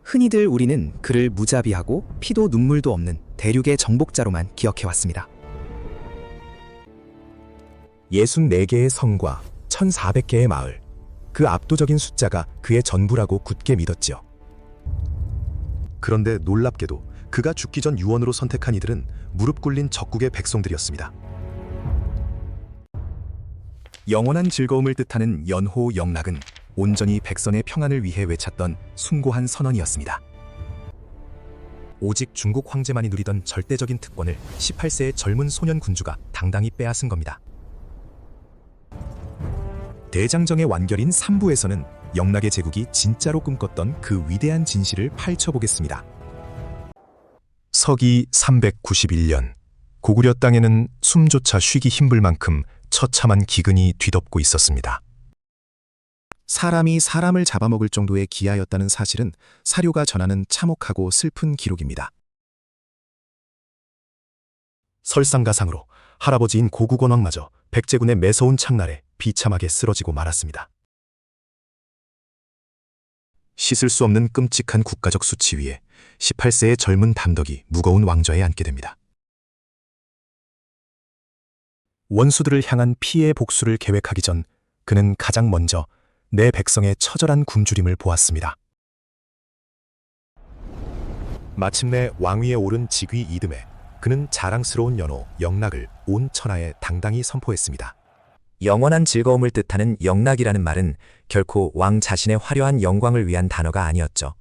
흔히들 우리는 그를 무자비하고 피도 눈물도 없는 대륙의 정복자로만 기억해왔습니다. 64개의 성과 1400개의 마을, 그 압도적인 숫자가 그의 전부라고 굳게 믿었지요. 그런데 놀랍게도 그가 죽기 전 유언으로 선택한 이들은 무릎 꿇린 적국의 백성들이었습니다. 영원한 즐거움을 뜻하는 연호 영락은 온전히 백성의 평안을 위해 외쳤던 숭고한 선언이었습니다. 오직 중국 황제만이 누리던 절대적인 특권을 18세의 젊은 소년 군주가 당당히 빼앗은 겁니다. 대장정의 완결인 3부에서는 영락의 제국이 진짜로 꿈꿨던 그 위대한 진실을 파헤쳐보겠습니다. 서기 391년, 고구려 땅에는 숨조차 쉬기 힘들 만큼 처참한 기근이 뒤덮고 있었습니다. 사람이 사람을 잡아먹을 정도의 기아였다는 사실은 사료가 전하는 참혹하고 슬픈 기록입니다. 설상가상으로 할아버지인 고구건왕마저 백제군의 매서운 창날에 비참하게 쓰러지고 말았습니다. 씻을 수 없는 끔찍한 국가적 수치 위에 18세의 젊은 담덕이 무거운 왕좌에 앉게 됩니다. 원수들을 향한 피해 복수를 계획하기 전 그는 가장 먼저 내 백성의 처절한 굶주림을 보았습니다. 마침내 왕위에 오른 직위 이듬해 그는 자랑스러운 연호 영락을 온 천하에 당당히 선포했습니다. 영원한 즐거움을 뜻하는 영락이라는 말은 결코 왕 자신의 화려한 영광을 위한 단어가 아니었죠.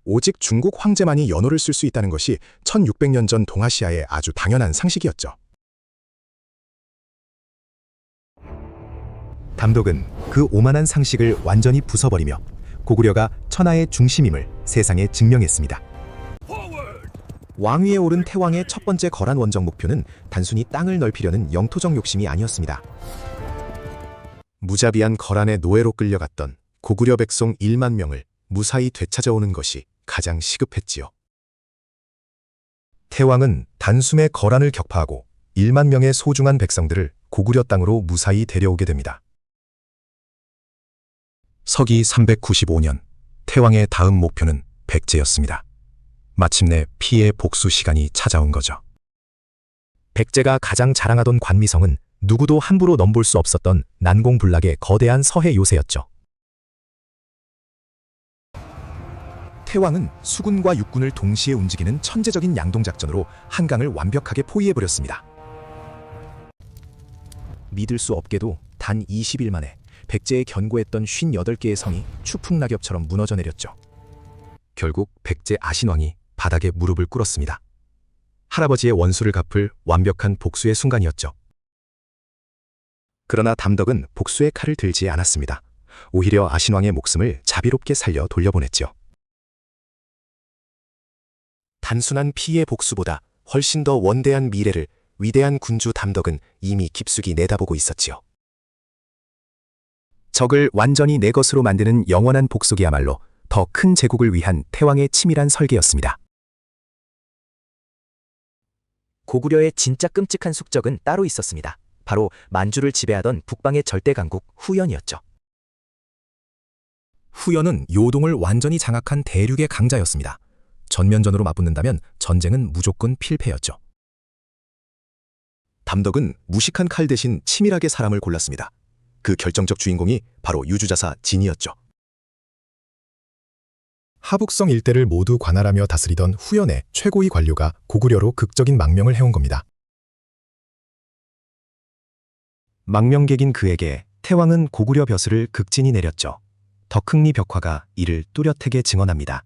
오직 중국 황제만이 연호를 쓸 수 있다는 것이 1600년 전 동아시아의 아주 당연한 상식이었죠. 담독은 그 오만한 상식을 완전히 부숴버리며 고구려가 천하의 중심임을 세상에 증명했습니다. 왕위에 오른 태왕의 첫 번째 거란 원정 목표는 단순히 땅을 넓히려는 영토적 욕심이 아니었습니다. 무자비한 거란의 노예로 끌려갔던 고구려 백성 1만 명을 무사히 되찾아오는 것이 가장 시급했지요. 태왕은 단숨에 거란을 격파하고 1만 명의 소중한 백성들을 고구려 땅으로 무사히 데려오게 됩니다. 서기 395년, 태왕의 다음 목표는 백제였습니다. 마침내 피해 복수 시간이 찾아온 거죠. 백제가 가장 자랑하던 관미성은 누구도 함부로 넘볼 수 없었던 난공불락의 거대한 서해 요새였죠. 태왕은 수군과 육군을 동시에 움직이는 천재적인 양동작전으로 한강을 완벽하게 포위해버렸습니다. 믿을 수 없게도 단 20일 만에 백제에 견고했던 58개의 성이 추풍낙엽처럼 무너져 내렸죠. 결국 백제 아신왕이 바닥에 무릎을 꿇었습니다. 할아버지의 원수를 갚을 완벽한 복수의 순간이었죠. 그러나 담덕은 복수의 칼을 들지 않았습니다. 오히려 아신왕의 목숨을 자비롭게 살려 돌려보냈죠. 단순한 피해 복수보다 훨씬 더 원대한 미래를 위대한 군주 담덕은 이미 깊숙이 내다보고 있었지요. 적을 완전히 내 것으로 만드는 영원한 복속이야말로 더 큰 제국을 위한 태왕의 치밀한 설계였습니다. 고구려의 진짜 끔찍한 숙적은 따로 있었습니다. 바로 만주를 지배하던 북방의 절대 강국 후연이었죠. 후연은 요동을 완전히 장악한 대륙의 강자였습니다. 전면전으로 맞붙는다면 전쟁은 무조건 필패였죠. 담덕은 무식한 칼 대신 치밀하게 사람을 골랐습니다. 그 결정적 주인공이 바로 유주자사 진이었죠. 하북성 일대를 모두 관할하며 다스리던 후연의 최고위 관료가 고구려로 극적인 망명을 해온 겁니다. 망명객인 그에게 태왕은 고구려 벼슬을 극진히 내렸죠. 덕흥리 벽화가 이를 뚜렷하게 증언합니다.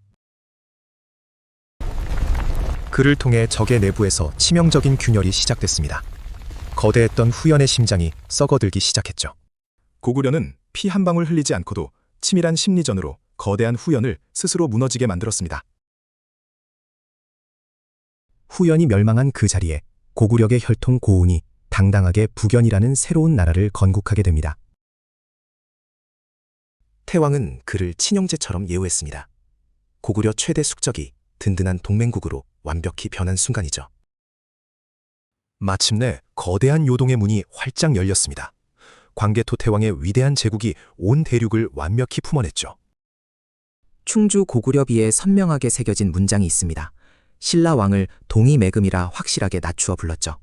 그를 통해 적의 내부에서 치명적인 균열이 시작됐습니다. 거대했던 후연의 심장이 썩어들기 시작했죠. 고구려는 피 한 방울 흘리지 않고도 치밀한 심리전으로 거대한 후연을 스스로 무너지게 만들었습니다. 후연이 멸망한 그 자리에 고구려의 혈통 고운이 당당하게 북연이라는 새로운 나라를 건국하게 됩니다. 태왕은 그를 친형제처럼 예우했습니다. 고구려 최대 숙적이 든든한 동맹국으로 완벽히 변한 순간이죠. 마침내 거대한 요동의 문이 활짝 열렸습니다. 광개토 태왕의 위대한 제국이 온 대륙을 완벽히 품어냈죠. 충주 고구려비에 선명하게 새겨진 문장이 있습니다. 신라 왕을 동이매금이라 확실하게 낮추어 불렀죠.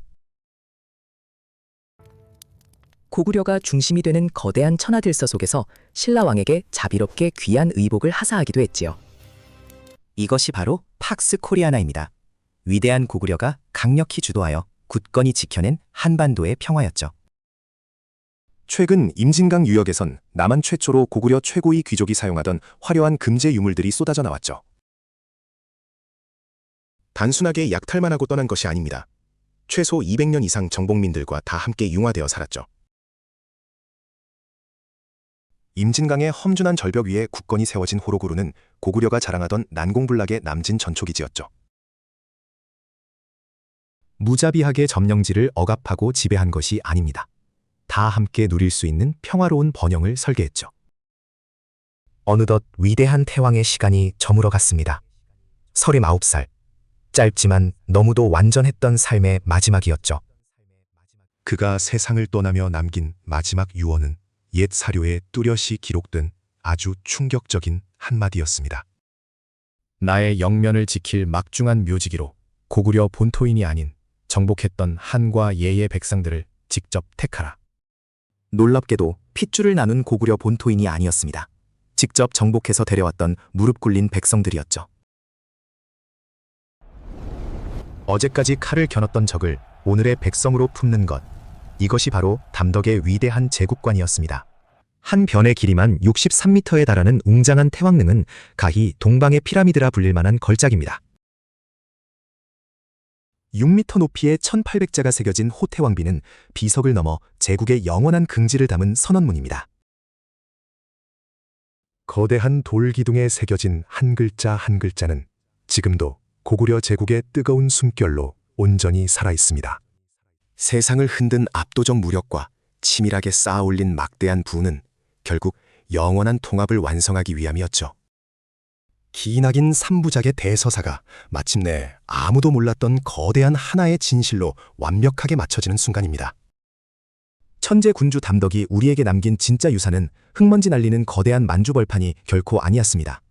고구려가 중심이 되는 거대한 천하들서 속에서 신라 왕에게 자비롭게 귀한 의복을 하사하기도 했지요. 이것이 바로 팍스 코리아나입니다. 위대한 고구려가 강력히 주도하여 굳건히 지켜낸 한반도의 평화였죠. 최근 임진강 유역에선 남한 최초로 고구려 최고위 귀족이 사용하던 화려한 금제 유물들이 쏟아져 나왔죠. 단순하게 약탈만 하고 떠난 것이 아닙니다. 최소 200년 이상 정복민들과 다 함께 융화되어 살았죠. 임진강의 험준한 절벽 위에 굳건히 세워진 호로구루는 고구려가 자랑하던 난공불락의 남진 전초기지였죠. 무자비하게 점령지를 억압하고 지배한 것이 아닙니다. 다 함께 누릴 수 있는 평화로운 번영을 설계했죠. 어느덧 위대한 태왕의 시간이 저물어 갔습니다. 39살. 짧지만 너무도 완전했던 삶의 마지막이었죠. 그가 세상을 떠나며 남긴 마지막 유언은 옛 사료에 뚜렷이 기록된 아주 충격적인 한마디였습니다. 나의 영면을 지킬 막중한 묘지기로 고구려 본토인이 아닌 정복했던 한과 예의 백성들을 직접 택하라. 놀랍게도 핏줄을 나눈 고구려 본토인이 아니었습니다. 직접 정복해서 데려왔던 무릎 꿇린 백성들이었죠. 어제까지 칼을 겨눴던 적을 오늘의 백성으로 품는 것. 이것이 바로 담덕의 위대한 제국관이었습니다. 한 변의 길이만 63m에 달하는 웅장한 태왕릉은 가히 동방의 피라미드라 불릴 만한 걸작입니다. 6m 높이의 1800자가 새겨진 호태왕비는 비석을 넘어 제국의 영원한 긍지를 담은 선언문입니다. 거대한 돌기둥에 새겨진 한 글자 한 글자는 지금도 고구려 제국의 뜨거운 숨결로 온전히 살아있습니다. 세상을 흔든 압도적 무력과 치밀하게 쌓아 올린 막대한 부는 결국 영원한 통합을 완성하기 위함이었죠. 기나긴 삼부작의 대서사가 마침내 아무도 몰랐던 거대한 하나의 진실로 완벽하게 맞춰지는 순간입니다. 천재 군주 담덕이 우리에게 남긴 진짜 유산은 흙먼지 날리는 거대한 만주벌판이 결코 아니었습니다.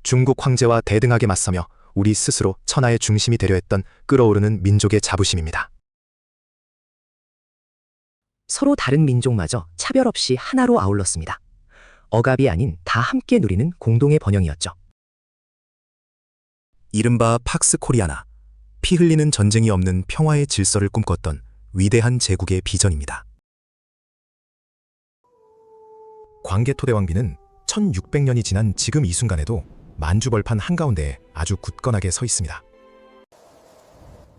중국 황제와 대등하게 맞서며 우리 스스로 천하의 중심이 되려 했던 끓어오르는 민족의 자부심입니다. 서로 다른 민족마저 차별 없이 하나로 아울렀습니다. 억압이 아닌 다 함께 누리는 공동의 번영이었죠. 이른바 팍스 코리아나, 피 흘리는 전쟁이 없는 평화의 질서를 꿈꿨던 위대한 제국의 비전입니다. 광개토대왕비는 1600년이 지난 지금 이 순간에도 만주벌판 한가운데에 아주 굳건하게 서 있습니다.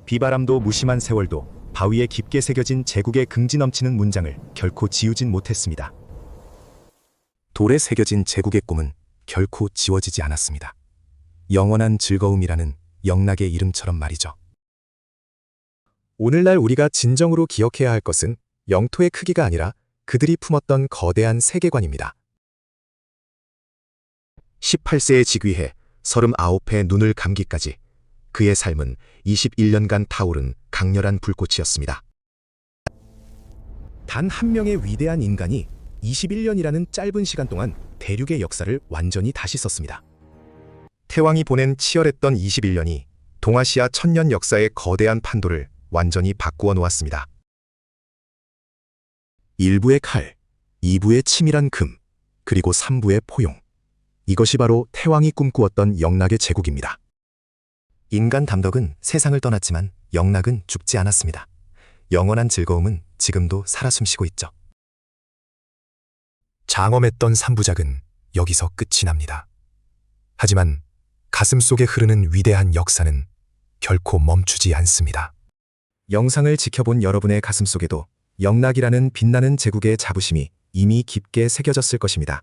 비바람도 무심한 세월도 바위에 깊게 새겨진 제국의 긍지 넘치는 문장을 결코 지우진 못했습니다. 돌에 새겨진 제국의 꿈은 결코 지워지지 않았습니다. 영원한 즐거움이라는 영락의 이름처럼 말이죠. 오늘날 우리가 진정으로 기억해야 할 것은 영토의 크기가 아니라 그들이 품었던 거대한 세계관입니다. 18세에 즉위해 39에 눈을 감기까지 그의 삶은 21년간 타오른 강렬한 불꽃이었습니다. 단 한 명의 위대한 인간이 21년이라는 짧은 시간 동안 대륙의 역사를 완전히 다시 썼습니다. 태왕이 보낸 치열했던 21년이 동아시아 천년 역사의 거대한 판도를 완전히 바꾸어 놓았습니다. 1부의 칼, 2부의 치밀한 금, 그리고 3부의 포용. 이것이 바로 태왕이 꿈꾸었던 영락의 제국입니다. 인간 담덕은 세상을 떠났지만 영락은 죽지 않았습니다. 영원한 즐거움은 지금도 살아 숨쉬고 있죠. 장엄했던 삼부작은 여기서 끝이 납니다. 하지만 가슴 속에 흐르는 위대한 역사는 결코 멈추지 않습니다. 영상을 지켜본 여러분의 가슴 속에도 영락이라는 빛나는 제국의 자부심이 이미 깊게 새겨졌을 것입니다.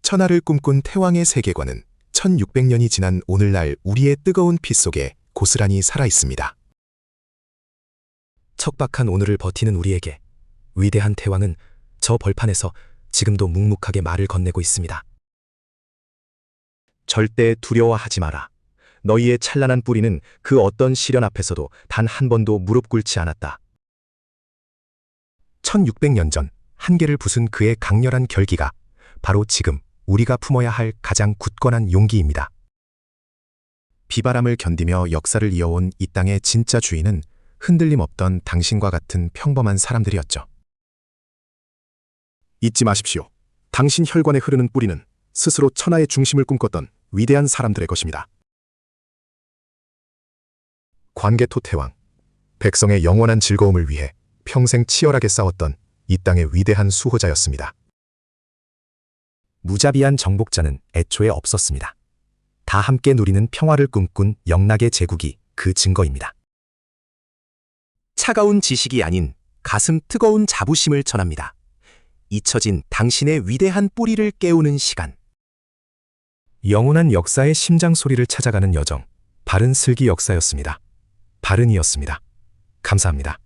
천하를 꿈꾼 태왕의 세계관은 1600년이 지난 오늘날 우리의 뜨거운 피 속에 고스란히 살아있습니다. 척박한 오늘을 버티는 우리에게 위대한 태왕은 저 벌판에서 지금도 묵묵하게 말을 건네고 있습니다. 절대 두려워하지 마라. 너희의 찬란한 뿌리는 그 어떤 시련 앞에서도 단 한 번도 무릎 꿇지 않았다. 1600년 전 한계를 부순 그의 강렬한 결기가 바로 지금 우리가 품어야 할 가장 굳건한 용기입니다. 비바람을 견디며 역사를 이어온 이 땅의 진짜 주인은 흔들림 없던 당신과 같은 평범한 사람들이었죠. 잊지 마십시오. 당신 혈관에 흐르는 뿌리는 스스로 천하의 중심을 꿈꿨던 위대한 사람들의 것입니다. 관개토 태왕, 백성의 영원한 즐거움을 위해 평생 치열하게 싸웠던 이 땅의 위대한 수호자였습니다. 무자비한 정복자는 애초에 없었습니다. 다 함께 누리는 평화를 꿈꾼 영락의 제국이 그 증거입니다. 차가운 지식이 아닌 가슴 뜨거운 자부심을 전합니다. 잊혀진 당신의 위대한 뿌리를 깨우는 시간. 영원한 역사의 심장 소리를 찾아가는 여정, 바른 슬기 역사였습니다. 바른이었습니다. 감사합니다.